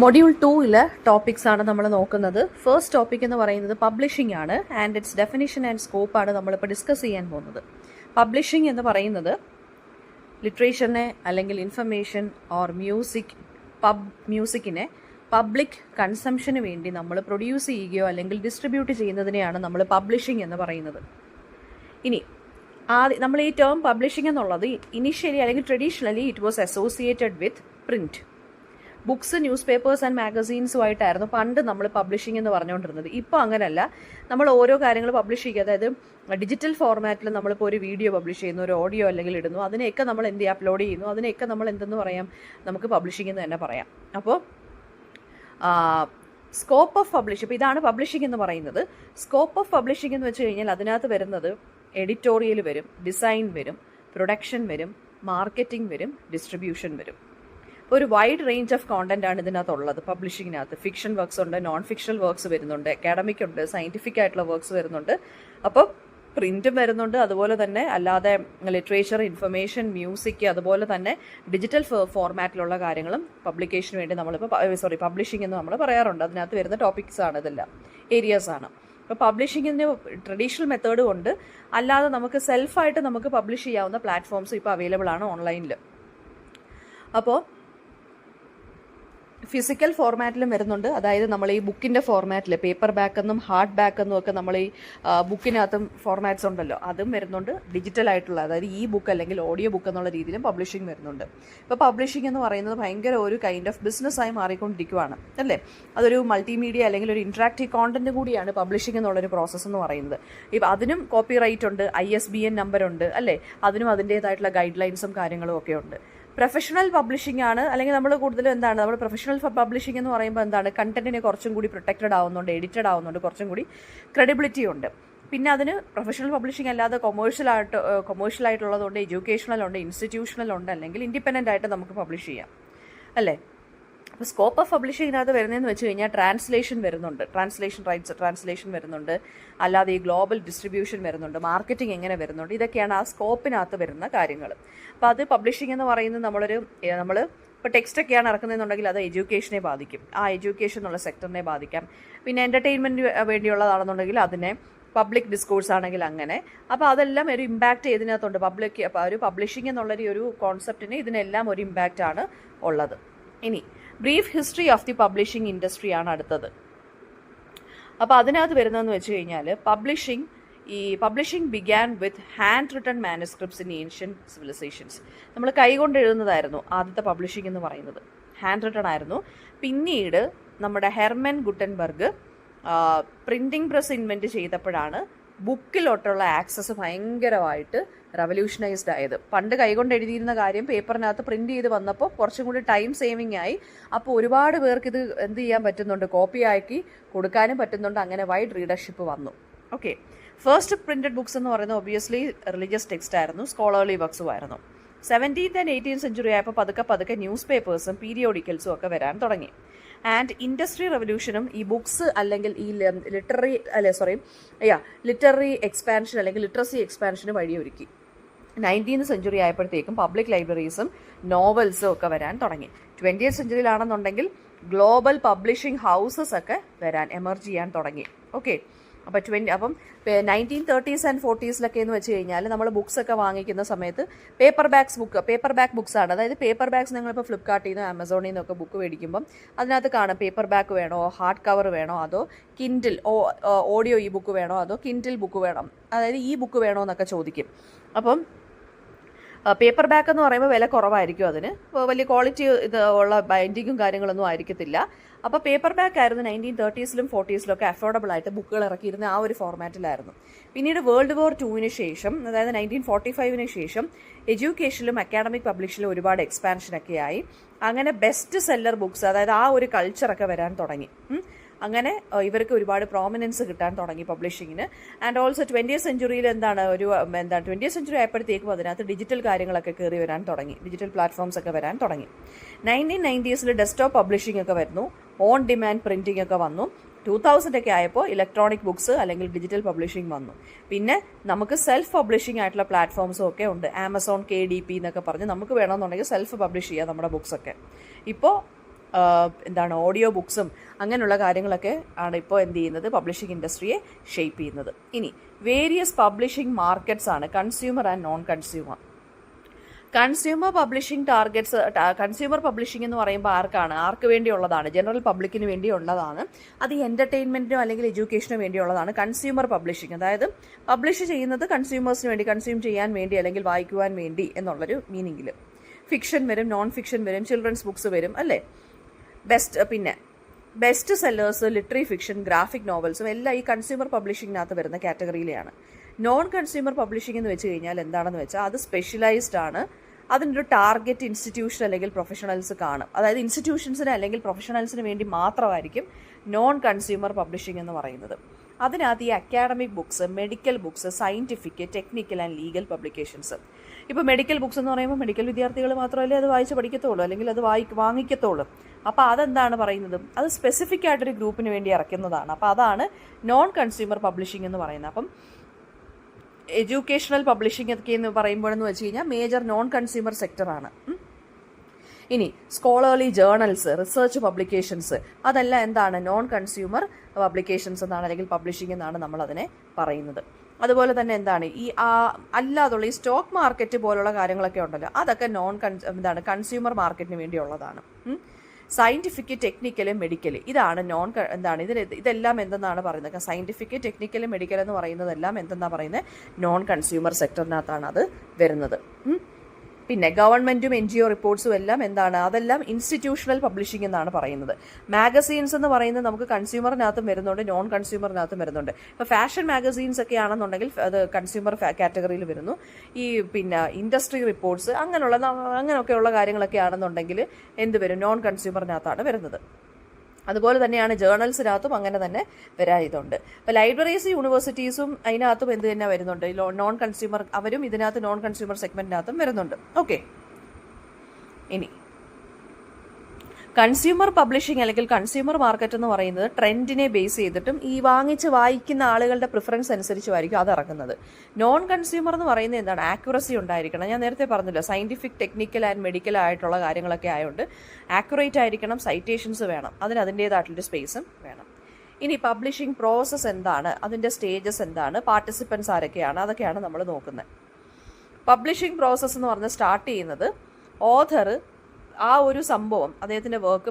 Module 2 topics ആണ് നമ്മൾ നോക്കുന്നത്. ഫസ്റ്റ് ടോപ്പിക് എന്ന് പറയുന്നത് പബ്ലിഷിംഗ് ആണ്. And it's definition and scope ആണ് നമ്മളിപ്പോൾ ഡിസ്കസ് ചെയ്യാൻ പോകുന്നത്. പബ്ലിഷിംഗ് എന്ന് പറയുന്നത് ലിറ്ററേച്ചറിനെ അല്ലെങ്കിൽ ഇൻഫർമേഷൻ ഓർ മ്യൂസിക്കിനെ പബ്ലിക് കൺസംഷന് വേണ്ടി നമ്മൾ പ്രൊഡ്യൂസ് ചെയ്യുകയോ അല്ലെങ്കിൽ ഡിസ്ട്രിബ്യൂട്ട് ചെയ്യുന്നതിനെയാണ് നമ്മൾ പബ്ലിഷിംഗ് എന്ന് പറയുന്നത്. ഇനി നമ്മൾ ഈ ടേം പബ്ലിഷിംഗ് എന്നുള്ളത് ഇനിഷ്യലി അല്ലെങ്കിൽ traditionally it was associated with print. Books, newspapers and മാഗസീൻസുമായിട്ടായിരുന്നു പണ്ട് നമ്മൾ പബ്ലിഷിംഗ് എന്ന് പറഞ്ഞുകൊണ്ടിരുന്നത്. ഇപ്പോൾ അങ്ങനെയല്ല. നമ്മൾ ഓരോ കാര്യങ്ങൾ പബ്ലിഷ് ചെയ്യുക, അതായത് ഡിജിറ്റൽ ഫോർമാറ്റിൽ നമ്മളിപ്പോൾ ഒരു വീഡിയോ പബ്ലിഷ് ചെയ്യുന്നു, ഒരു ഓഡിയോ അല്ലെങ്കിൽ ഇടുന്നു, അതിനെയൊക്കെ നമ്മൾ അപ്ലോഡ് ചെയ്യുന്നു, അതിനെയൊക്കെ നമ്മൾ എന്തെന്ന് പറയാം, നമുക്ക് പബ്ലിഷിംഗ് എന്ന് തന്നെ പറയാം. അപ്പോൾ സ്കോപ്പ് ഓഫ് പബ്ലിഷ്, ഇപ്പോൾ ഇതാണ് പബ്ലിഷിംഗ് എന്ന് പറയുന്നത്. സ്കോപ്പ് ഓഫ് പബ്ലിഷിംഗ് എന്ന് വെച്ച് കഴിഞ്ഞാൽ അതിനകത്ത് വരുന്നത് എഡിറ്റോറിയൽ വരും, ഡിസൈൻ വരും, പ്രൊഡക്ഷൻ വരും, മാർക്കറ്റിംഗ് വരും, ഡിസ്ട്രിബ്യൂഷൻ വരും. ഒരു വൈഡ് റേഞ്ച് ഓഫ് കോണ്ടന്റ് ആണ് ഇതിനകത്തുള്ളത്. പബ്ലിഷിങ്ങിനകത്ത് ഫിക്ഷൻ വർക്ക്സ് ഉണ്ട്, നോൺ ഫിക്ഷണൽ വർക്ക്സ് വരുന്നുണ്ട്, അക്കാഡമിക് ഉണ്ട്, സയന്റിഫിക് ആയിട്ടുള്ള വർക്ക്സ് വരുന്നുണ്ട്. അപ്പോൾ പ്രിന്റും വരുന്നുണ്ട്, അതുപോലെ തന്നെ അല്ലാതെ ലിറ്ററേച്ചർ, ഇൻഫർമേഷൻ, മ്യൂസിക്, അതുപോലെ തന്നെ ഡിജിറ്റൽ ഫോർമാറ്റിലുള്ള കാര്യങ്ങളും പബ്ലിക്കേഷന് വേണ്ടി നമ്മളിപ്പോൾ പബ്ലിഷിംഗ് എന്ന് നമ്മൾ പറയാറുണ്ട്. അതിനകത്ത് വരുന്ന ടോപ്പിക്സ് ആണ് ഇതെല്ലാം, ഏരിയാസ് ആണ്. ഇപ്പോൾ പബ്ലിഷിങ്ങിന് ട്രഡീഷണൽ മെത്തേഡും ഉണ്ട്, അല്ലാതെ നമുക്ക് സെൽഫായിട്ട് നമുക്ക് പബ്ലിഷ് ചെയ്യാവുന്ന പ്ലാറ്റ്ഫോംസ് ഇപ്പോൾ അവൈലബിൾ ആണ് ഓൺലൈനിൽ. അപ്പോൾ ഫിസിക്കൽ ഫോർമാറ്റിലും വരുന്നുണ്ട്, അതായത് നമ്മൾ ഈ ബുക്കിൻ്റെ ഫോർമാറ്റിൽ പേപ്പർ ബാക്ക് എന്നും ഹാർഡ് ബാക്ക് എന്നും ഒക്കെ നമ്മൾ ഈ ബുക്കിനകത്തും ഫോർമാറ്റ്സ് ഉണ്ടല്ലോ, അതും വരുന്നുണ്ട്. ഡിജിറ്റൽ ആയിട്ടുള്ള, അതായത് ഈ ബുക്ക് അല്ലെങ്കിൽ ഓഡിയോ ബുക്ക് എന്നുള്ള രീതിയിലും പബ്ലിഷിംഗ് വരുന്നുണ്ട്. ഇപ്പോൾ പബ്ലിഷിംഗ് എന്ന് പറയുന്നത് ഭയങ്കര ഒരു കൈൻഡ് ഓഫ് ബിസിനസ്സായി മാറിക്കൊണ്ടിരിക്കുകയാണ്, അല്ലേ? അതൊരു മൾട്ടിമീഡിയ അല്ലെങ്കിൽ ഒരു ഇൻട്രാക്റ്റീവ് കോണ്ടന്റ് കൂടിയാണ് പബ്ലിഷിംഗ് എന്നുള്ളൊരു പ്രോസസ്സ് എന്ന് പറയുന്നത്. ഇപ്പോൾ അതിനും കോപ്പിറൈറ്റ് ഉണ്ട്, ISBN നമ്പർ ഉണ്ട്, അല്ലേ? അതിനും അതിൻ്റേതായിട്ടുള്ള ഗൈഡ് ലൈൻസും കാര്യങ്ങളും ഒക്കെ ഉണ്ട്. പ്രൊഫഷണൽ പബ്ലിഷിംഗ് ആണ്, അല്ലെങ്കിൽ നമ്മൾ കൂടുതലും എന്താണ്, നമ്മൾ പ്രൊഫഷണൽ പബ്ലിഷിംഗ് എന്ന് പറയുമ്പോൾ എന്താണ്, കണ്ടന്റിനെ കുറച്ചും കൂടി പ്രൊട്ടക്റ്റഡ് ആവുന്നുണ്ട്, എഡിറ്റഡ് ആവുന്നുണ്ട്, കുറച്ചും കൂടി ക്രെഡിബിലിറ്റി ഉണ്ട്. പിന്നെ അതിന് പ്രൊഫഷണൽ പബ്ലിഷിംഗ് അല്ലാതെ കൊമേഴ്ഷ്യൽ ആയിട്ടുള്ളതുണ്ട്, എഡ്യൂക്കേഷണൽ ഉണ്ട്, ഇൻസ്റ്റിറ്റ്യൂഷണൽ ഉണ്ട്, അല്ലെങ്കിൽ ഇൻഡിപെൻഡൻ്റ് ആയിട്ട് നമുക്ക് പബ്ലിഷ് ചെയ്യാം, അല്ലേ? അപ്പോൾ സ്കോപ്പ് ഓഫ് പബ്ലിഷിങ്ങിനകത്ത് വരുന്നതെന്ന് വെച്ച് കഴിഞ്ഞാൽ ട്രാൻസ്ലേഷൻ വരുന്നുണ്ട്, ട്രാൻസ്ലേഷൻ റൈറ്റ്സ് ട്രാൻസ്ലേഷൻ വരുന്നുണ്ട്, അല്ലാതെ ഈ ഗ്ലോബൽ ഡിസ്ട്രിബ്യൂഷൻ വരുന്നുണ്ട്, മാർക്കറ്റിംഗ് എങ്ങനെ വരുന്നുണ്ട്, ഇതൊക്കെയാണ് ആ സ്കോപ്പിനകത്ത് വരുന്ന കാര്യങ്ങൾ. അപ്പോൾ അത് പബ്ലിഷിംഗ് എന്ന് പറയുന്നത് നമ്മൾ ഇപ്പോൾ ടെക്സ്റ്റൊക്കെയാണ് ഇറക്കുന്നതെന്നുണ്ടെങ്കിൽ അത് എഡ്യൂക്കേഷനെ ബാധിക്കും, ആ എഡ്യൂക്കേഷൻ എന്നുള്ള സെക്ടറിനെ ബാധിക്കാം. പിന്നെ എൻ്റർടൈൻമെൻറ്റ് വേണ്ടിയുള്ളതാണെന്നുണ്ടെങ്കിൽ അതിനെ, പബ്ലിക് ഡിസ്കോഴ്സ് ആണെങ്കിൽ അങ്ങനെ. അപ്പോൾ അതെല്ലാം ഒരു ഇമ്പാക്റ്റ് ഇതിനകത്തുണ്ട്. ഒരു പബ്ലിഷിംഗ് എന്നുള്ളൊരു ഒരു കോൺസെപ്റ്റിന് ഇതിനെല്ലാം ഒരു ഇമ്പാക്റ്റ് ആണ് ഉള്ളത്. ഇനി brief history of the publishing industry ആണ് അടുത്തത്. അപ്പോൾ അതിനകത്ത് വരുന്നതെന്ന് വെച്ച് കഴിഞ്ഞാൽ publishing began with hand written manuscripts in ancient civilisations. നമ്മൾ കൈകൊണ്ട് എഴുതുന്നതായിരുന്നു ആദ്യത്തെ പബ്ലിഷിംഗ് എന്ന് പറയുന്നത്, ഹാൻഡ് റിട്ടൺ ആയിരുന്നു. പിന്നീട് നമ്മുടെ Herman Gutenberg printing press invent ചെയ്തപ്പോഴാണ് ബുക്കിലോട്ടുള്ള ആക്സസ് ഭയങ്കരമായിട്ട് റവല്യൂഷനൈസ്ഡ് ആയത്. പണ്ട് കൈകൊണ്ട് എഴുതിയിരുന്ന കാര്യം പേപ്പറിനകത്ത് പ്രിന്റ് ചെയ്ത് വന്നപ്പോൾ കുറച്ചും കൂടി ടൈം സേവിങ് ആയി. അപ്പോൾ ഒരുപാട് പേർക്ക് ഇത് എന്ത് ചെയ്യാൻ പറ്റുന്നുണ്ട്, കോപ്പി ആക്കി കൊടുക്കാനും പറ്റുന്നുണ്ട്. അങ്ങനെ വൈഡ് റീഡർഷിപ്പ് വന്നു. ഓക്കെ, ഫസ്റ്റ് പ്രിന്റഡ് ബുക്സ് എന്ന് പറയുന്നത് ഒബിയസ്ലി റിലീജിയസ് ടെക്സ്റ്റ് ആയിരുന്നു, സ്കോളർലി വർക്ക്സും ആയിരുന്നു. 17th and 18th സെഞ്ചുറി ആയപ്പോൾ പതുക്കെ ന്യൂസ് പേപ്പേഴ്സും പീരിയോഡിക്കൽസും ഒക്കെ വരാൻ തുടങ്ങി. ആൻഡ് ഇൻഡസ്ട്രി റെവല്യൂഷനും ഈ ബുക്സ് അല്ലെങ്കിൽ ഈ ലിറ്റററി എക്സ്പാൻഷൻ അല്ലെങ്കിൽ ലിറ്ററസി എക്സ്പാൻഷന് വഴിയൊരുക്കി. 19th സെഞ്ചുറി ആയപ്പോഴത്തേക്കും പബ്ലിക് ലൈബ്രറീസും നോവൽസും ഒക്കെ വരാൻ തുടങ്ങി. 20th സെഞ്ചുറിയിലാണെന്നുണ്ടെങ്കിൽ ഗ്ലോബൽ പബ്ലിഷിംഗ് ഹൗസസ് ഒക്കെ എമർജ് ചെയ്യാൻ തുടങ്ങി. ഓക്കെ, അപ്പം 1930s and 40s എന്ന് വെച്ച് കഴിഞ്ഞാൽ നമ്മൾ ബുക്സ് ഒക്കെ വാങ്ങിക്കുന്ന സമയത്ത് പേപ്പർ ബാക്ക് ബുക്സ് ആണ്. അതായത് പേപ്പർ ബാഗ്സ് നിങ്ങളിപ്പോൾ ഫ്ലിപ്കാർട്ടിൽ നിന്നോ ആമസോണിൽ നിന്നൊക്കെ ബുക്ക് മേടിക്കുമ്പം അതിനകത്ത് കാണാം പേപ്പർ ബാക്ക് വേണോ, ഹാർഡ് കവർ വേണോ, അതോ കിൻഡിൽ ഓഡിയോ ഈ ബുക്ക് വേണോ, അതോ കിൻഡിൽ ബുക്ക് വേണം, അതായത് ഈ ബുക്ക് വേണോ എന്നൊക്കെ ചോദിക്കും. അപ്പം പേപ്പർ ബാക്ക് എന്ന് പറയുമ്പോൾ വില കുറവായിരിക്കും, അതിന് വലിയ ക്വാളിറ്റി ഉള്ള ബൈൻഡിങ്ങും കാര്യങ്ങളൊന്നും ആയിരിക്കത്തില്ല. അപ്പോൾ പേപ്പർ ബാക്ക് ആയിരുന്നു 1930s 40s അഫോർഡബിൾ ആയിട്ട് ബുക്കുകൾ ഇറക്കിയിരുന്ന ആ ഒരു ഫോർമാറ്റിലായിരുന്നു. പിന്നീട് വേൾഡ് വാർ 2 ശേഷം, അതായത് 1945 ശേഷം എഡ്യൂക്കേഷനിലും അക്കാഡമിക് പബ്ലിഷിലും ഒരുപാട് എക്സ്പാൻഷനൊക്കെ ആയി. അങ്ങനെ ബെസ്റ്റ് സെല്ലർ ബുക്സ്, അതായത് ആ ഒരു കൾച്ചറൊക്കെ വരാൻ തുടങ്ങി. അങ്ങനെ ഇവർക്ക് ഒരുപാട് പ്രോമിനൻസ് കിട്ടാൻ തുടങ്ങി പബ്ലിഷിങ്ങിന്. ആൻഡ് ഓൾസോ 20th സെഞ്ചുറിയിൽ 20th സെഞ്ചുറി ആയപ്പോഴത്തേക്കും അതിനകത്ത് ഡിജിറ്റൽ കാര്യങ്ങളൊക്കെ കയറി വരാൻ തുടങ്ങി, ഡിജിറ്റൽ പ്ലാറ്റ്ഫോംസ് ഒക്കെ വരാൻ തുടങ്ങി. 1990s ഡെസ്ക്ടോപ്പ് പബ്ലിഷിംഗ് ഒക്കെ വരുന്നു, ഓൺ ഡിമാൻഡ് പ്രിന്റിംഗ് ഒക്കെ വന്നു. 2000 ഒക്കെ ആയപ്പോൾ ഇലക്ട്രോണിക് ബുക്സ് അല്ലെങ്കിൽ ഡിജിറ്റൽ പബ്ലിഷിംഗ് വന്നു. പിന്നെ നമുക്ക് സെൽഫ് പബ്ലിഷിംഗ് ആയിട്ടുള്ള പ്ലാറ്റ്ഫോംസും ഒക്കെ ഉണ്ട്. ആമസോൺ, KDP എന്നൊക്കെ പറഞ്ഞ് നമുക്ക് വേണമെന്നുണ്ടെങ്കിൽ സെൽഫ് പബ്ലിഷ് ചെയ്യാം നമ്മുടെ ബുക്സൊക്കെ. ഇപ്പോൾ എന്താണ് ഓഡിയോ ബുക്സും അങ്ങനെയുള്ള കാര്യങ്ങളൊക്കെ ആണ് ഇപ്പോൾ എന്ത് ചെയ്യുന്നത്, പബ്ലിഷിംഗ് ഇൻഡസ്ട്രിയെ ഷേപ്പ് ചെയ്യുന്നത്. ഇനി വേരിയസ് പബ്ലിഷിംഗ് മാർക്കറ്റ്സ് ആണ് consumer and non consumer. Consumer publishing targets, consumer publishing എന്ന് പറയുമ്പോൾ ആർക്ക് വേണ്ടിയുള്ളതാണ്? ജനറൽ പബ്ലിക്കിന് വേണ്ടിയുള്ളതാണ്. അത് എൻ്റർടൈൻമെൻറ്റിനോ അല്ലെങ്കിൽ എഡ്യൂക്കേഷനോ വേണ്ടിയുള്ളതാണ് കൺസ്യൂമർ പബ്ലിഷിംഗ്. അതായത് പബ്ലിഷ് ചെയ്യുന്നത് കൺസ്യൂമേഴ്സിന് വേണ്ടി, കൺസ്യൂം ചെയ്യാൻ വേണ്ടി അല്ലെങ്കിൽ വായിക്കുവാൻ വേണ്ടി എന്നുള്ളൊരു മീനിങ്ങിൽ. ഫിക്ഷൻ വരും, നോൺ ഫിക്ഷൻ വരും, ചിൽഡ്രൻസ് ബുക്സ് വരും അല്ലേ. Best sellers, literary fiction, graphic നോവൽസും എല്ലാം ഈ കൺസ്യൂമർ പബ്ലിഷിങ്ങിനകത്ത് വരുന്ന കാറ്റഗറിയിലെയാണ്. നോൺ കൺസ്യൂമർ പബ്ലിഷിംഗ് എന്ന് വെച്ച് കഴിഞ്ഞാൽ എന്താണെന്ന് വെച്ചാൽ അത് സ്പെഷ്യലൈസ്ഡ് ആണ്. അതിൻ്റെ ഒരു ടാർഗറ്റ് ഇൻസ്റ്റിറ്റ്യൂഷൻ അല്ലെങ്കിൽ പ്രൊഫഷണൽസ് കാണും. അതായത് ഇൻസ്റ്റിറ്റ്യൂഷൻസിന് അല്ലെങ്കിൽ പ്രൊഫഷണൽസിന് വേണ്ടി മാത്രമായിരിക്കും നോൺ കൺസ്യൂമർ പബ്ലിഷിംഗ് എന്ന് പറയുന്നത്. അതിനകത്ത് ഈ academic books, medical books, scientific, technical and legal publications. ഇപ്പോൾ മെഡിക്കൽ ബുക്സ് എന്ന് പറയുമ്പോൾ മെഡിക്കൽ വിദ്യാർത്ഥികൾ മാത്രമല്ലേ അത് വായിച്ച് പഠിക്കത്തുള്ളൂ അല്ലെങ്കിൽ അത് വാങ്ങിക്കത്തുള്ളൂ. അപ്പോൾ അതെന്താണ് പറയുന്നത്, അത് സ്പെസിഫിക് ആയിട്ടൊരു ഗ്രൂപ്പിന് വേണ്ടി ഇറക്കുന്നതാണ്. അപ്പോൾ അതാണ് നോൺ കൺസ്യൂമർ പബ്ലിഷിംഗ് എന്ന് പറയുന്നത്. അപ്പം എഡ്യൂക്കേഷണൽ പബ്ലിഷിംഗ് ഒക്കെ എന്ന് പറയുമ്പോഴെന്ന് വെച്ച് കഴിഞ്ഞാൽ മേജർ നോൺ കൺസ്യൂമർ സെക്ടറാണ്. ഇനി സ്കോളർലി ജേർണൽസ്, റിസർച്ച് പബ്ലിക്കേഷൻസ്, അതെല്ലാം എന്താണ്, നോൺ കൺസ്യൂമർ പബ്ലിക്കേഷൻസ് എന്നാണ് അല്ലെങ്കിൽ പബ്ലിഷിംഗ് എന്നാണ് നമ്മൾ അതിനെ പറയുന്നത്. അതുപോലെ തന്നെ എന്താണ് ഈ അല്ലാതുള്ള ഈ സ്റ്റോക്ക് മാർക്കറ്റ് പോലുള്ള കാര്യങ്ങളൊക്കെ ഉണ്ടല്ലോ, അതൊക്കെ കൺസ്യൂമർ മാർക്കറ്റിന് വേണ്ടിയുള്ളതാണ്. സയൻറ്റിഫിക്, ടെക്നിക്കൽ, മെഡിക്കൽ, ഇതാണ് ഇതെല്ലാം എന്തെന്നാണ് പറയുന്നത്, സയൻറ്റിഫിക്, ടെക്നിക്കൽ, മെഡിക്കൽ എന്ന് പറയുന്നതെല്ലാം എന്തെന്നാണ് പറയുന്നത്, നോൺ കൺസ്യൂമർ സെക്ടറിനകത്താണ് അത് വരുന്നത്. പിന്നെ ഗവൺമെൻറ്റും NGO റിപ്പോർട്ട്സും എല്ലാം എന്താണ്, അതെല്ലാം ഇൻസ്റ്റിറ്റ്യൂഷണൽ പബ്ലിഷിംഗ് എന്നാണ് പറയുന്നത്. മാഗസീൻസ് എന്ന് പറയുന്നത് നമുക്ക് കൺസ്യൂമറിനകത്തും വരുന്നുണ്ട്, നോൺ കൺസ്യൂമറിനകത്തും വരുന്നുണ്ട്. ഇപ്പോൾ ഫാഷൻ മാഗസീൻസ് ഒക്കെ ആണെന്നുണ്ടെങ്കിൽ അത് കൺസ്യൂമർ കാറ്റഗറിയിൽ വരുന്നു. ഈ ഇൻഡസ്ട്രി റിപ്പോർട്ട്സ് അങ്ങനെയൊക്കെയുള്ള കാര്യങ്ങളൊക്കെ ആണെന്നുണ്ടെങ്കിൽ എന്ത് വരും, നോൺ കൺസ്യൂമറിനകത്താണ് വരുന്നത്. അതുപോലെ തന്നെയാണ് ജേർണൽസിനകത്തും അങ്ങനെ തന്നെ വരായതുണ്ട്. ഇപ്പോൾ ലൈബ്രറീസ്, യൂണിവേഴ്സിറ്റീസും അതിനകത്തും എന്ത് തന്നെ വരുന്നുണ്ട്, നോൺ കൺസ്യൂമർ, അവരും ഇതിനകത്ത് നോൺ കൺസ്യൂമർ സെഗ്മെൻറ്റിനകത്തും വരുന്നുണ്ട്. ഓക്കെ, ഇനി കൺസ്യൂമർ പബ്ലിഷിംഗ് അല്ലെങ്കിൽ കൺസ്യൂമർ മാർക്കറ്റ് എന്ന് പറയുന്നത് ട്രെൻഡിനെ ബേസ് ചെയ്തിട്ടും ഈ വായിക്കുന്ന ആളുകളുടെ പ്രിഫറൻസ് അനുസരിച്ചുമായിരിക്കും അത് ഇറങ്ങുന്നത്. നോൺ കൺസ്യൂമർ എന്ന് പറയുന്നത് എന്താണ്, ആക്യുറസി ഉണ്ടായിരിക്കണം. ഞാൻ നേരത്തെ പറഞ്ഞല്ലോ, സയൻറ്റിഫിക്, ടെക്നിക്കൽ ആൻഡ് മെഡിക്കൽ ആയിട്ടുള്ള കാര്യങ്ങളൊക്കെ ആയതുകൊണ്ട് ആക്യുറേറ്റ് ആയിരിക്കണം, സൈറ്റേഷൻസ് വേണം, അതിൻ്റേതായിട്ടുള്ളൊരു സ്പേസും വേണം. ഇനി പബ്ലിഷിംഗ് പ്രോസസ്സ് എന്താണ്, അതിൻ്റെ സ്റ്റേജസ് എന്താണ്, പാർട്ടിസിപ്പൻസ് ആരൊക്കെയാണ്, അതൊക്കെയാണ് നമ്മൾ നോക്കുന്നത്. പബ്ലിഷിംഗ് പ്രോസസ്സ് എന്ന് പറഞ്ഞ് സ്റ്റാർട്ട് ചെയ്യുന്നത് ഓഥർ ആ ഒരു സംഭവം അദ്ദേഹത്തിൻ്റെ വർക്ക്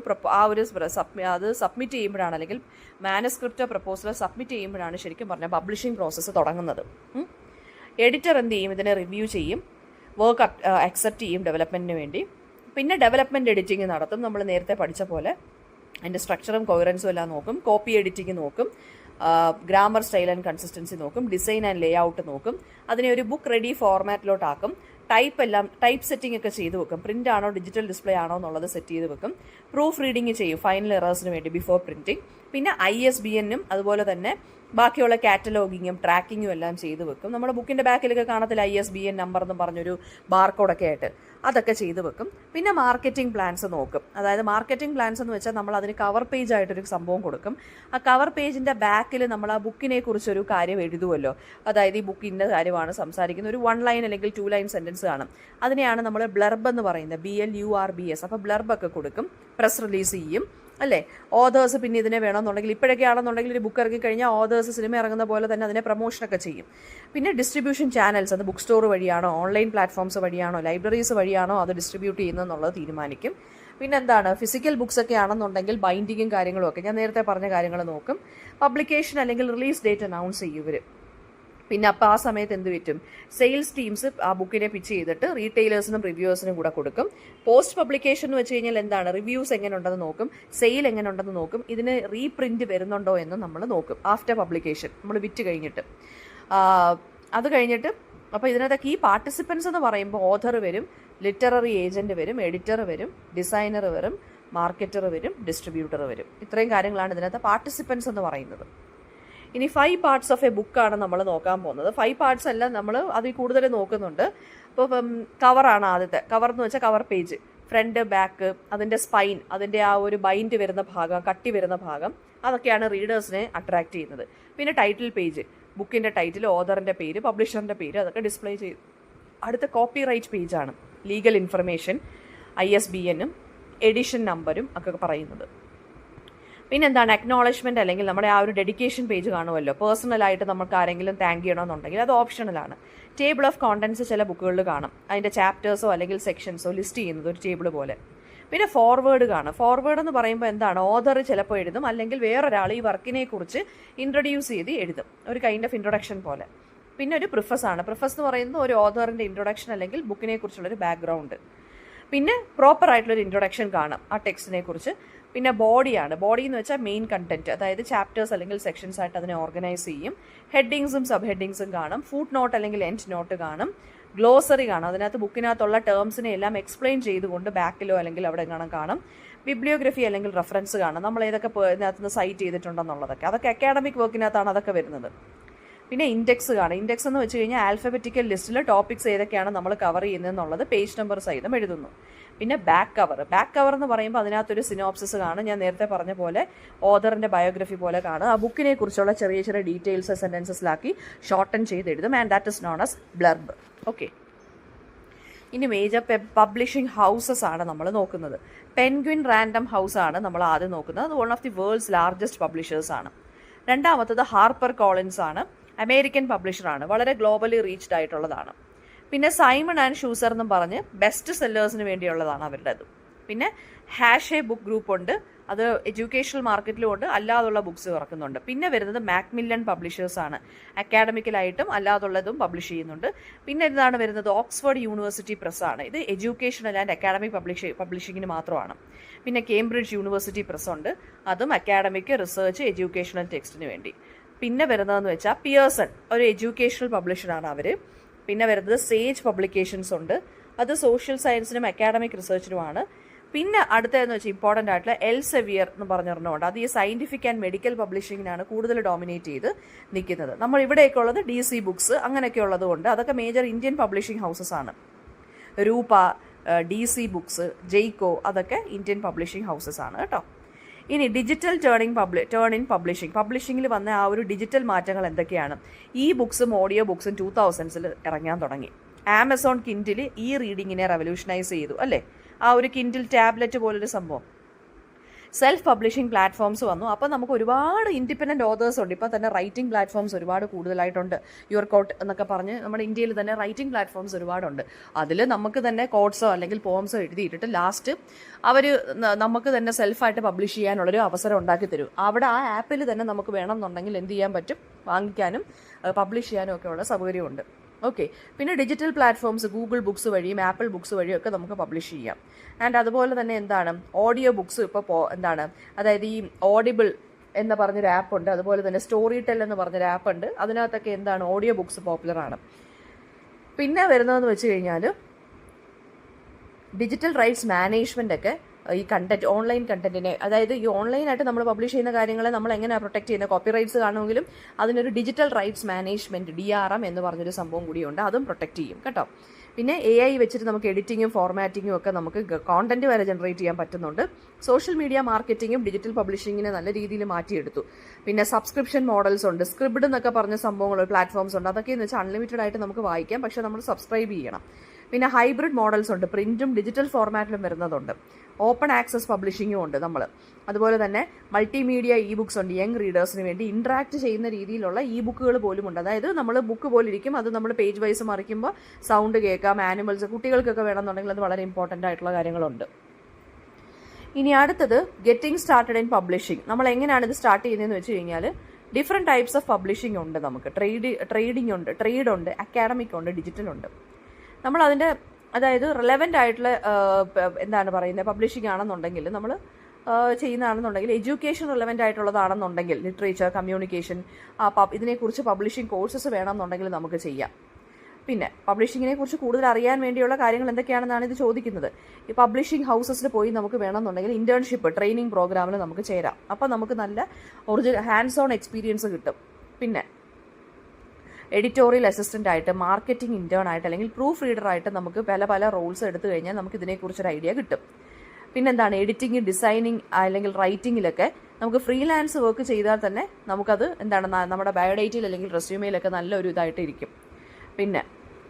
അത് സബ്മിറ്റ് ചെയ്യുമ്പോഴാണ്, അല്ലെങ്കിൽ മാനസ്ക്രിപ്റ്റ് പ്രപ്പോസൽ സബ്മിറ്റ് ചെയ്യുമ്പോഴാണ് ശരിക്കും പറഞ്ഞാൽ പബ്ലിഷിംഗ് പ്രോസസ്സ് തുടങ്ങുന്നത്. എഡിറ്റർ എന്ത് ചെയ്യും, ഇതിനെ റിവ്യൂ ചെയ്യും, വർക്ക് അക്സെപ്റ്റ് ചെയ്യും ഡെവലപ്മെൻറ്റിന് വേണ്ടി. പിന്നെ ഡെവലപ്മെൻറ്റ് എഡിറ്റിംഗ് നടത്തും. നമ്മൾ നേരത്തെ പഠിച്ച പോലെ അതിൻ്റെ സ്ട്രക്ചറും കൊയറൻസും എല്ലാം നോക്കും. കോപ്പി എഡിറ്റിംഗ് നോക്കും, ഗ്രാമർ, സ്റ്റൈൽ ആൻഡ് കൺസിസ്റ്റൻസി നോക്കും, ഡിസൈൻ ആൻഡ് ലേ ഔട്ട് നോക്കും. അതിനെ ഒരു ബുക്ക് റെഡി ഫോർമാറ്റിലോട്ടാക്കും. ടൈപ്പ് സെറ്റിംഗ് ഒക്കെ ചെയ്ത് വെക്കും. പ്രിൻ്റ് ആണോ ഡിജിറ്റൽ ഡിസ്പ്ലേ ആണോ എന്നുള്ളത് സെറ്റ് ചെയ്ത് വെക്കും. പ്രൂഫ് റീഡിങ് ചെയ്യും ഫൈനൽ എറേഴ്സിന് വേണ്ടി ബിഫോർ പ്രിൻറ്റിങ്. പിന്നെ ISBN അതുപോലെ തന്നെ ബാക്കിയുള്ള കാറ്റലോഗിങ്ങും ട്രാക്കിങ്ങും എല്ലാം ചെയ്ത് വെക്കും. നമ്മുടെ ബുക്കിൻ്റെ ബാക്കിലൊക്കെ കാണത്തില്ല ISBN നമ്പർ എന്ന് പറഞ്ഞൊരു ബാർകോഡൊക്കെ ആയിട്ട്, അതൊക്കെ ചെയ്ത് വെക്കും. പിന്നെ മാർക്കറ്റിംഗ് പ്ലാൻസ് നോക്കും. അതായത് മാർക്കറ്റിംഗ് പ്ലാൻസ് എന്ന് വെച്ചാൽ നമ്മൾ അതിന് കവർ പേജ് ആയിട്ടൊരു സംഭവം കൊടുക്കും. ആ കവർ പേജിൻ്റെ ബാക്കിൽ നമ്മൾ ആ ബുക്കിനെ കുറിച്ചൊരു കാര്യം എഴുതുമല്ലോ. അതായത് ഈ ബുക്കിൻ്റെ കാര്യമാണ് സംസാരിക്കുന്നത്, ഒരു 1 ലൈൻ അല്ലെങ്കിൽ 2 ലൈൻ സെൻറ്റൻസ് കാണും. അതിനെയാണ് നമ്മൾ ബ്ലർബ് എന്ന് പറയുന്നത്, BLURBS. അപ്പോൾ ബ്ലർബൊക്കെ കൊടുക്കും, പ്രസ് റിലീസ് ചെയ്യും അല്ലേ. ഓതേഴ്സ് പിന്നെ ഇതിനെ വേണമെന്നുണ്ടെങ്കിൽ, ഇപ്പോഴൊക്കെ ആണെന്നുണ്ടെങ്കിൽ ഒരു ബുക്ക് ഇറങ്ങി കഴിഞ്ഞാൽ ഓതേഴ്സ് സിനിമ ഇറങ്ങുന്ന പോലെ തന്നെ അതിനെ പ്രൊമോഷനൊക്കെ ചെയ്യും. പിന്നെ ഡിസ്ട്രിബ്യൂഷൻ ചാനൽസ്, അത് ബുക്ക് സ്റ്റോർ വഴിയാണോ, ഓൺലൈൻ പ്ലാറ്റ്ഫോംസ് വഴിയാണോ, ലൈബ്രറീസ് വഴിയാണോ അത് ഡിസ്ട്രിബ്യൂട്ട് ചെയ്യുന്നതെന്നുള്ളത് തീരുമാനിക്കും. പിന്നെ എന്താണ്, ഫിസിക്കൽ ബുക്സ് ഒക്കെ ആണെന്നുണ്ടെങ്കിൽ ബൈൻഡിങ്ങും കാര്യങ്ങളും ഒക്കെ ഞാൻ നേരത്തെ പറഞ്ഞ കാര്യങ്ങൾ നോക്കും. പബ്ലിക്കേഷൻ അല്ലെങ്കിൽ റിലീസ് ഡേറ്റ് അനൗൺസ് ചെയ്യും ഇവർ. പിന്നെ അപ്പോൾ ആ സമയത്ത് എന്ത് പറ്റും, സെയിൽസ് ടീംസ് ആ ബുക്കിനെ പിച്ച് ചെയ്തിട്ട് റീറ്റെയിലേഴ്സിനും റിവ്യൂവേഴ്സിനും കൂടെ കൊടുക്കും. പോസ്റ്റ് പബ്ലിക്കേഷൻ എന്ന് വെച്ച് കഴിഞ്ഞാൽ എന്താണ്, റിവ്യൂസ് എങ്ങനെ ഉണ്ടെന്ന് നോക്കും, സെയിൽ എങ്ങനെ ഉണ്ടെന്ന് നോക്കും, ഇതിന് റീപ്രിൻറ്റ് വരുന്നുണ്ടോ എന്ന് നമ്മൾ നോക്കും. ആഫ്റ്റർ പബ്ലിക്കേഷൻ നമ്മൾ വിറ്റ് കഴിഞ്ഞിട്ട് അത് കഴിഞ്ഞിട്ട് അപ്പോൾ ഇതിനകത്ത് ഈ പാർട്ടിസിപ്പൻസ് എന്ന് പറയുമ്പോൾ ഓഥർ വരും, ലിറ്റററി ഏജൻറ്റ് വരും, എഡിറ്റർ വരും, ഡിസൈനർ വരും, മാർക്കറ്റർ വരും, ഡിസ്ട്രിബ്യൂട്ടർ വരും. ഇത്രയും കാര്യങ്ങളാണ് ഇതിനകത്ത് പാർട്ടിസിപ്പൻസ് എന്ന് പറയുന്നത്. ഇനി 5 പാർട്സ് ഓഫ് എ ബുക്കാണ് നമ്മൾ നോക്കാൻ പോകുന്നത്. 5 പാർട്സ് എല്ലാം നമ്മൾ അതിൽ കൂടുതൽ നോക്കുന്നുണ്ട്. ഇപ്പോൾ കവറാണ് ആദ്യത്തെ. കവർ എന്ന് വെച്ചാൽ കവർ പേജ്, ഫ്രണ്ട്, ബാക്ക്, അതിൻ്റെ സ്പൈൻ, അതിൻ്റെ ആ ഒരു ബൈൻഡ് വരുന്ന ഭാഗം, കട്ടി വരുന്ന ഭാഗം, അതൊക്കെയാണ് റീഡേഴ്സിനെ അട്രാക്ട് ചെയ്യുന്നത്. പിന്നെ ടൈറ്റിൽ പേജ്, ബുക്കിൻ്റെ ടൈറ്റിൽ, ഓഥറിൻ്റെ പേര്, പബ്ലിഷറിൻ്റെ പേര്, അതൊക്കെ ഡിസ്പ്ലേ ചെയ്യും. അടുത്ത കോപ്പി റൈറ്റ് പേജാണ്, ലീഗൽ ഇൻഫർമേഷൻ, ISBN, എഡിഷൻ നമ്പരും ഒക്കെ പറയുന്നത്. പിന്നെ എന്താണ് അക്നോളജ്മെൻറ്റ് അല്ലെങ്കിൽ നമ്മുടെ ആ ഒരു ഡെഡിക്കേഷൻ പേജ് കാണുമല്ലോ. പേഴ്സണലായിട്ട് നമുക്ക് ആരെങ്കിലും താങ്ക് ചെയ്യണമെന്നുണ്ടെങ്കിൽ അത് ഓപ്ഷണലാണ്. ടേബിൾ ഓഫ് കോണ്ടൻറ്റ്സ് ചില ബുക്കുകളിൽ കാണും, അതിൻ്റെ ചാപ്റ്റേഴ്സോ അല്ലെങ്കിൽ സെക്ഷൻസോ ലിസ്റ്റ് ചെയ്യുന്നത് ഒരു ടേബിൾ പോലെ. പിന്നെ ഫോർവേഡ് കാണും. ഫോർവേഡ് എന്ന് പറയുമ്പോൾ എന്താണ്, ഓഥർ ചിലപ്പോൾ എഴുതും, അല്ലെങ്കിൽ വേറൊരാൾ ഈ വർക്കിനെ കുറിച്ച് ഇൻട്രൊഡ്യൂസ് ചെയ്ത് എഴുതും, ഒരു കൈൻഡ് ഓഫ് ഇൻട്രൊഡക്ഷൻ പോലെ. പിന്നെ ഒരു പ്രിഫസ് ആണ്. പ്രിഫസ് എന്ന് പറയുന്നത് ഒരു ഓഥറിൻ്റെ ഇൻട്രൊഡക്ഷൻ അല്ലെങ്കിൽ ബുക്കിനെ കുറിച്ചുള്ളൊരു ബാക്ക്ഗ്രൗണ്ട്. പിന്നെ പ്രോപ്പർ ആയിട്ടുള്ളൊരു ഇൻട്രൊഡക്ഷൻ കാണും ആ ടെക്സ്റ്റിനെ കുറിച്ച്. പിന്നെ ബോഡിയാണ്. ബോഡി എന്ന് വെച്ചാൽ മെയിൻ കണ്ടന്റ്, അതായത് ചാപ്റ്റേഴ്സ് അല്ലെങ്കിൽ സെക്ഷൻസ് ആയിട്ട് അതിനെ ഓർഗനൈസ് ചെയ്യും. ഹെഡിങ്സും സബ് ഹെഡിങ്സും കാണും. ഫുട് നോട്ട് അല്ലെങ്കിൽ എൻഡ് നോട്ട് കാണും. ഗ്ലോസറി കാണും, അതിനകത്ത് ബുക്കിനകത്തുള്ള ടേംസിനെ എല്ലാം എക്സ്പ്ലെയിൻ ചെയ്തുകൊണ്ട് ബാക്കിലോ അല്ലെങ്കിൽ അവിടെ എങ്ങനെ കാണും. ബിബ്ലിയോഗ്രഫി അല്ലെങ്കിൽ റെഫറൻസ് കാണും, നമ്മൾ ഏതൊക്കെ ഇതിനകത്ത് നിന്ന് സൈറ്റ് ചെയ്തിട്ടുണ്ടെന്നുള്ളതൊക്കെ. അതൊക്കെ അക്കാഡമിക് വർക്കിനകത്താണ് അതൊക്കെ വരുന്നത്. പിന്നെ ഇൻഡെക്സ് കാണും. ഇൻഡെക്സ് എന്ന് വെച്ച് കഴിഞ്ഞാൽ ആൽഫബറ്റിക്കൽ ലിസ്റ്റിൽ ടോപ്പിക്സ് ഏതൊക്കെയാണ് നമ്മൾ കവർ ചെയ്യുന്നതെന്നുള്ളത് പേജ് നമ്പർ സഹിതം എഴുതുന്നു. പിന്നെ ബാക്ക് കവർ. ബാക്ക് കവർ എന്ന് പറയുമ്പോൾ അതിനകത്തൊരു സിനോപ്സിസ് കാണും, ഞാൻ നേരത്തെ പറഞ്ഞ പോലെ ഓഥറിൻ്റെ ബയോഗ്രഫി പോലെ കാണും. ആ ബുക്കിനെ കുറിച്ചുള്ള ചെറിയ ചെറിയ ഡീറ്റെയിൽസ് സെൻറ്റൻസസിലാക്കി ഷോർട്ടൻ ചെയ്ത് എഴുതും. And that is known as blurb. Okay, ഇനി മേജർ പബ്ലിഷിംഗ് ഹൗസസ് ആണ് നമ്മൾ നോക്കുന്നത്. പെൻഗ്വിൻ റാൻഡം ഹൗസ് ആണ് നമ്മൾ ആദ്യം നോക്കുന്നത്. അത് one of the world's largest publishers ആണ്. രണ്ടാമത്തത് ഹാർപ്പർ കോളിൻസ് ആണ്, അമേരിക്കൻ പബ്ലിഷറാണ്, വളരെ ഗ്ലോബലി റീച്ച്ഡ് ആയിട്ടുള്ളതാണ്. പിന്നെ സൈമൺ ആൻഡ് ഷൂസർ എന്നും പറഞ്ഞ് ബെസ്റ്റ് സെല്ലേഴ്സിന് വേണ്ടിയുള്ളതാണ് അവരുടേത്. പിന്നെ ഹാഷേ ബുക്ക് ഗ്രൂപ്പ് ഉണ്ട്, അത് എഡ്യൂക്കേഷണൽ മാർക്കറ്റിലും ഉണ്ട്, അല്ലാതുള്ള ബുക്സ് ഇറക്കുന്നുണ്ട്. പിന്നെ വരുന്നത് മാക്മില്ലൺ പബ്ലിഷേഴ്സ് ആണ്, അക്കാഡമിക്കലായിട്ടും അല്ലാതുള്ളതും പബ്ലിഷ് ചെയ്യുന്നുണ്ട്. പിന്നെ ഇതാണ് വരുന്നത് ഓക്സ്ഫോർഡ് യൂണിവേഴ്സിറ്റി പ്രസ് ആണ്, ഇത് എഡ്യൂക്കേഷണൽ ആൻഡ് അക്കാഡമിക് പബ്ലിഷിങ്ങിന് മാത്രമാണ്. പിന്നെ കേംബ്രിഡ്ജ് യൂണിവേഴ്സിറ്റി പ്രസ് ഉണ്ട്, അതും അക്കാഡമിക്, റിസർച്ച്, എഡ്യൂക്കേഷണൽ ടെക്സ്റ്റിന് വേണ്ടി. പിന്നെ വരുന്നതെന്ന് വെച്ചാൽ പിയേഴ്സൺ ഒരു എഡ്യൂക്കേഷണൽ പബ്ലിഷറാണ് അവർ. പിന്നെ വരുന്നത് സേജ് പബ്ലിക്കേഷൻസ് ഉണ്ട്, അത് സോഷ്യൽ സയൻസിനും അക്കാഡമിക് റിസർച്ചിനുമാണ്. പിന്നെ അടുത്തതെന്ന് വെച്ചാൽ ഇമ്പോർട്ടൻ്റ് ആയിട്ടുള്ള എൽസെവിയർ എന്ന് പറഞ്ഞിരുന്നുണ്ട്, അത് ഈ സയൻറ്റിഫിക് ആൻഡ് മെഡിക്കൽ പബ്ലിഷിങ്ങിനാണ് കൂടുതൽ ഡോമിനേറ്റ് ചെയ്ത് നിൽക്കുന്നത്. നമ്മൾ ഇവിടെയൊക്കെ ഉള്ളത് DC ബുക്സ് അങ്ങനെയൊക്കെ ഉള്ളത് കൊണ്ട് അതൊക്കെ മേജർ ഇന്ത്യൻ പബ്ലിഷിംഗ് ഹൗസസ് ആണ്. രൂപ, DC ബുക്സ്, ജെയ്ക്കോ, അതൊക്കെ ഇന്ത്യൻ പബ്ലിഷിംഗ് ഹൗസസ് ആണ് കേട്ടോ. ഇനി ഡിജിറ്റൽ ടേൺ ഇൻ പബ്ലിഷിംഗിൽ വന്ന ആ ഒരു ഡിജിറ്റൽ മാറ്റങ്ങൾ എന്തൊക്കെയാണ്? ഈ ബുക്സും ഓഡിയോ ബുക്സും 2000s ഇറങ്ങാൻ തുടങ്ങി. ആമസോൺ കിൻഡിൽ ഈ റീഡിങ്ങിനെ റെവല്യൂഷനൈസ് ചെയ്തു അല്ലേ, ആ ഒരു കിൻഡിൽ ടാബ്ലറ്റ് പോലൊരു സംഭവം. സെൽഫ് പബ്ലിഷിംഗ് പ്ലാറ്റ്ഫോംസ് വന്നു. അപ്പോൾ നമുക്ക് ഒരുപാട് ഇൻഡിപെൻഡൻറ്റ് ഓതേഴ്സ് ഉണ്ട്. ഇപ്പോൾ തന്നെ റൈറ്റിംഗ് പ്ലാറ്റ്ഫോംസ് ഒരുപാട് കൂടുതലായിട്ടുണ്ട്. യുവർ കോട്ട് എന്നൊക്കെ പറഞ്ഞ് നമ്മുടെ ഇന്ത്യയിൽ തന്നെ റൈറ്റിംഗ് പ്ലാറ്റ്ഫോംസ് ഒരുപാടുണ്ട്. അതിൽ നമുക്ക് തന്നെ കോട്ട്സോ അല്ലെങ്കിൽ പോംസോ എഴുതിയിട്ടിട്ട് ലാസ്റ്റ് അവർ നമുക്ക് തന്നെ സെൽഫായിട്ട് പബ്ലിഷ് ചെയ്യാനുള്ളൊരു അവസരം ഉണ്ടാക്കി തരും. അവിടെ ആ ആപ്പിൽ തന്നെ നമുക്ക് വേണമെന്നുണ്ടെങ്കിൽ എന്ത് ചെയ്യാൻ പറ്റും, വാങ്ങിക്കാനും പബ്ലിഷ് ചെയ്യാനും ഒക്കെ ഉള്ള സൗകര്യമുണ്ട്. ഓക്കെ, പിന്നെ ഡിജിറ്റൽ പ്ലാറ്റ്ഫോംസ് ഗൂഗിൾ ബുക്സ് വഴിയും ആപ്പിൾ ബുക്സ് വഴിയും ഒക്കെ നമുക്ക് പബ്ലിഷ് ചെയ്യാം. ആൻഡ് അതുപോലെ തന്നെ എന്താണ് ഓഡിയോ ബുക്സ് ഇപ്പോൾ എന്താണ്, അതായത് ഈ ഓഡിബിൾ എന്ന് പറഞ്ഞൊരു ആപ്പ് ഉണ്ട്, അതുപോലെ തന്നെ സ്റ്റോറി ടെൽ എന്ന് പറഞ്ഞൊരു ആപ്പ് ഉണ്ട്, അതിനകത്തൊക്കെ എന്താണ് ഓഡിയോ ബുക്സ് പോപ്പുലറാണ്. പിന്നെ വരുന്നതെന്ന് വെച്ച് കഴിഞ്ഞാൽ ഡിജിറ്റൽ റൈറ്റ്സ് മാനേജ്മെൻ്റ് ഒക്കെ ഈ കണ്ടന്റ് ഓൺലൈൻ കണ്ടന്റിനെ, അതായത് ഈ ഓൺലൈനായിട്ട് നമ്മൾ പബ്ലിഷ് ചെയ്യുന്ന കാര്യങ്ങളെ നമ്മൾ എങ്ങനെയാണ് പ്രൊട്ടക്ട് ചെയ്യുന്നത്, കോപ്പി റൈറ്റ്സ് കാണുമെങ്കിലും അതിനൊരു ഡിജിറ്റൽ റൈറ്റ്സ് മാനേജ്മെന്റ് DRM എന്ന് പറഞ്ഞൊരു സംഭവം കൂടിയുണ്ട്, അതും പ്രൊട്ടക്ട് ചെയ്യും കേട്ടോ. പിന്നെ AI വെച്ചിട്ട് നമുക്ക് എഡിറ്റിങ്ങും ഫോർമാറ്റിങ്ങും ഒക്കെ നമുക്ക് കോണ്ടന്റ് വരെ ജനറേറ്റ് ചെയ്യാൻ പറ്റുന്നുണ്ട്. സോഷ്യൽ മീഡിയ മാർക്കറ്റിങ്ങും ഡിജിറ്റൽ പബ്ലിഷിങ്ങിനെ നല്ല രീതിയിൽ മാറ്റിയെടുത്തു. പിന്നെ സബ്സ്ക്രിപ്ഷൻ മോഡൽസ് ഉണ്ട്, സ്ക്രിപ്ഡ് എന്നൊക്കെ പറഞ്ഞ സംഭവങ്ങൾ പ്ലാറ്റ്ഫോംസ് ഉണ്ട്, അതൊക്കെ എന്ന് വെച്ചാൽ അൺലിമിറ്റഡ് ആയിട്ട് നമുക്ക് വായിക്കാം, പക്ഷേ നമ്മൾ സബ്സ്ക്രൈബ് ചെയ്യണം. പിന്നെ ഹൈബ്രിഡ് മോഡൽസ് ഉണ്ട്, പ്രിന്റും ഡിജിറ്റൽ ഫോർമാറ്റിലും വരുന്നതുണ്ട്. ഓപ്പൺ ആക്സസ് പബ്ലിഷിങ്ങും ഉണ്ട് നമ്മൾ. അതുപോലെ തന്നെ മൾട്ടിമീഡിയ ബുക്സ് ഉണ്ട്, യങ് റീഡേഴ്സിന് വേണ്ടി ഇൻട്രാക്ട് ചെയ്യുന്ന രീതിയിലുള്ള ബുക്കുകൾ പോലും ഉണ്ട്. അതായത് നമ്മൾ ബുക്ക് പോലെ ഇരിക്കും, അത് നമ്മൾ പേജ് വൈസ് മറിക്കുമ്പോൾ സൗണ്ട് കേൾക്കാം, ആനിമൽസ്, കുട്ടികൾക്കൊക്കെ വേണമെന്നുണ്ടെങ്കിൽ അത് വളരെ ഇമ്പോർട്ടൻ്റ് ആയിട്ടുള്ള കാര്യങ്ങളുണ്ട്. ഇനി അടുത്തത് ഗെറ്റിംഗ് സ്റ്റാർട്ടഡ് ഇൻ പബ്ലിഷിംഗ്. നമ്മൾ എങ്ങനെയാണ് ഇത് സ്റ്റാർട്ട് ചെയ്യുന്നതെന്ന് വെച്ച് കഴിഞ്ഞാൽ ഡിഫറെൻറ്റ് ടൈപ്സ് ഓഫ് പബ്ലിഷിംഗ് ഉണ്ട് നമുക്ക്. ട്രേഡിംഗ് ഉണ്ട്, ട്രേഡ് ഉണ്ട്, അക്കാഡമിക് ഉണ്ട്, ഡിജിറ്റൽ ഉണ്ട്. നമ്മൾ അതിൻ്റെ അതായത് റിലവൻ്റ് ആയിട്ടുള്ള എന്താണ് പറയുന്നത് പബ്ലിഷിംഗ് ആണെന്നുണ്ടെങ്കിൽ നമ്മൾ ചെയ്യുന്നതാണെന്നുണ്ടെങ്കിൽ എഡ്യൂക്കേഷൻ റിലവൻ്റ് ആയിട്ടുള്ളതാണെന്നുണ്ടെങ്കിൽ ലിറ്ററേച്ചർ, കമ്മ്യൂണിക്കേഷൻ, ഇതിനെക്കുറിച്ച് പബ്ലിഷിംഗ് കോഴ്സസ് വേണമെന്നുണ്ടെങ്കിൽ നമുക്ക് ചെയ്യാം. പിന്നെ പബ്ലിഷിങ്ങിനെ കുറിച്ച് കൂടുതൽ അറിയാൻ വേണ്ടിയുള്ള കാര്യങ്ങൾ എന്തൊക്കെയാണെന്നാണ് ഇത് ചോദിക്കുന്നത്. ഈ പബ്ലിഷിംഗ് ഹൗസസിൽ പോയി നമുക്ക് വേണമെന്നുണ്ടെങ്കിൽ ഇന്റേൺഷിപ്പ് ട്രെയിനിങ് പ്രോഗ്രാമിൽ നമുക്ക് ചേരാം. അപ്പോൾ നമുക്ക് നല്ല ഒറിജിനൽ ഹാൻഡ്സ് ഓൺ എക്സ്പീരിയൻസ് കിട്ടും. പിന്നെ എഡിറ്റോറിയൽ അസിസ്റ്റൻ്റ് ആയിട്ട്, മാർക്കറ്റിംഗ് ഇൻറ്റേൺ ആയിട്ട്, അല്ലെങ്കിൽ പ്രൂഫ് റീഡർ ആയിട്ട് നമുക്ക് പല റോൾസ് എടുത്തു കഴിഞ്ഞാൽ നമുക്ക് ഇതിനെക്കുറിച്ചൊരു ഐഡിയ കിട്ടും. പിന്നെന്താണ് എഡിറ്റിംഗ്, ഡിസൈനിങ് അല്ലെങ്കിൽ റൈറ്റിങ്ങിലൊക്കെ നമുക്ക് ഫ്രീലാൻസ് വർക്ക് ചെയ്താൽ തന്നെ നമുക്കത് എന്താണ് നമ്മുടെ ബയോഡേറ്റയിൽ അല്ലെങ്കിൽ റെസ്യൂമെയിലൊക്കെ നല്ലൊരു ഇതായിട്ട് ഇരിക്കും. പിന്നെ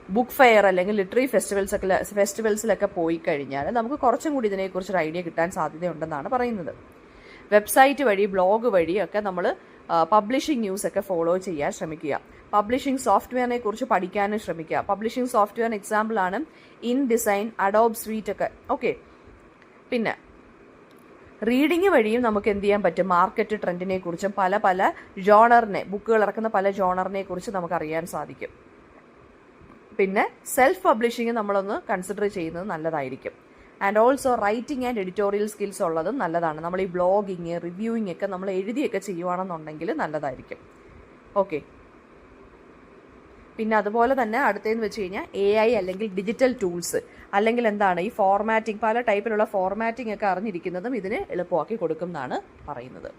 ബുക്ക് ഫെയർ അല്ലെങ്കിൽ ലിറ്റററി ഫെസ്റ്റിവൽസിലൊക്കെ പോയി കഴിഞ്ഞാൽ നമുക്ക് കുറച്ചും കൂടി ഇതിനെക്കുറിച്ചൊരു ഐഡിയ കിട്ടാൻ സാധ്യതയുണ്ടെന്നാണ് പറയുന്നത്. വെബ്സൈറ്റ് വഴി, ബ്ലോഗ് വഴിയൊക്കെ നമ്മൾ പബ്ലിഷിംഗ് ന്യൂസ് ഒക്കെ ഫോളോ ചെയ്യാൻ ശ്രമിക്കുക. പബ്ലിഷിംഗ് സോഫ്റ്റ്വെയറിനെ കുറിച്ച് പഠിക്കാനും ശ്രമിക്കുക. പബ്ലിഷിംഗ് സോഫ്റ്റ്വെയറിന് എക്സാമ്പിളാണ് ഇൻഡിസൈൻ, അഡോബ് സ്വീറ്റ് ഒക്കെ. ഓക്കെ, പിന്നെ റീഡിങ് വഴിയും നമുക്ക് എന്ത് ചെയ്യാൻ പറ്റും? മാർക്കറ്റ് ട്രെൻഡിനെ കുറിച്ചും പല ജോണറിനെ, ബുക്കുകൾ ഇറക്കുന്ന പല ജോണറിനെ കുറിച്ച് നമുക്ക് അറിയാൻ സാധിക്കും. പിന്നെ സെൽഫ് പബ്ലിഷിംഗ് നമ്മളൊന്ന് കൺസിഡർ ചെയ്യുന്നത് നല്ലതായിരിക്കും. And also writing and editorial skills ഉള്ളതും നല്ലതാണ്. നമ്മൾ ഈ ബ്ലോഗിങ്, റിവ്യൂയിങ് ഒക്കെ നമ്മൾ എഴുതിയൊക്കെ ചെയ്യുവാണെന്നുണ്ടെങ്കിൽ നല്ലതായിരിക്കും. ഓക്കെ, പിന്നെ അതുപോലെ തന്നെ അടുത്തതെന്ന് വെച്ച് കഴിഞ്ഞാൽ AI അല്ലെങ്കിൽ ഡിജിറ്റൽ ടൂൾസ്, അല്ലെങ്കിൽ എന്താണ് ഈ ഫോർമാറ്റിംഗ്, പല ടൈപ്പിലുള്ള ഫോർമാറ്റിംഗ് ഒക്കെ അറിഞ്ഞിരിക്കുന്നതും ഇതിന് എളുപ്പമാക്കി കൊടുക്കും എന്നാണ് പറയുന്നത്.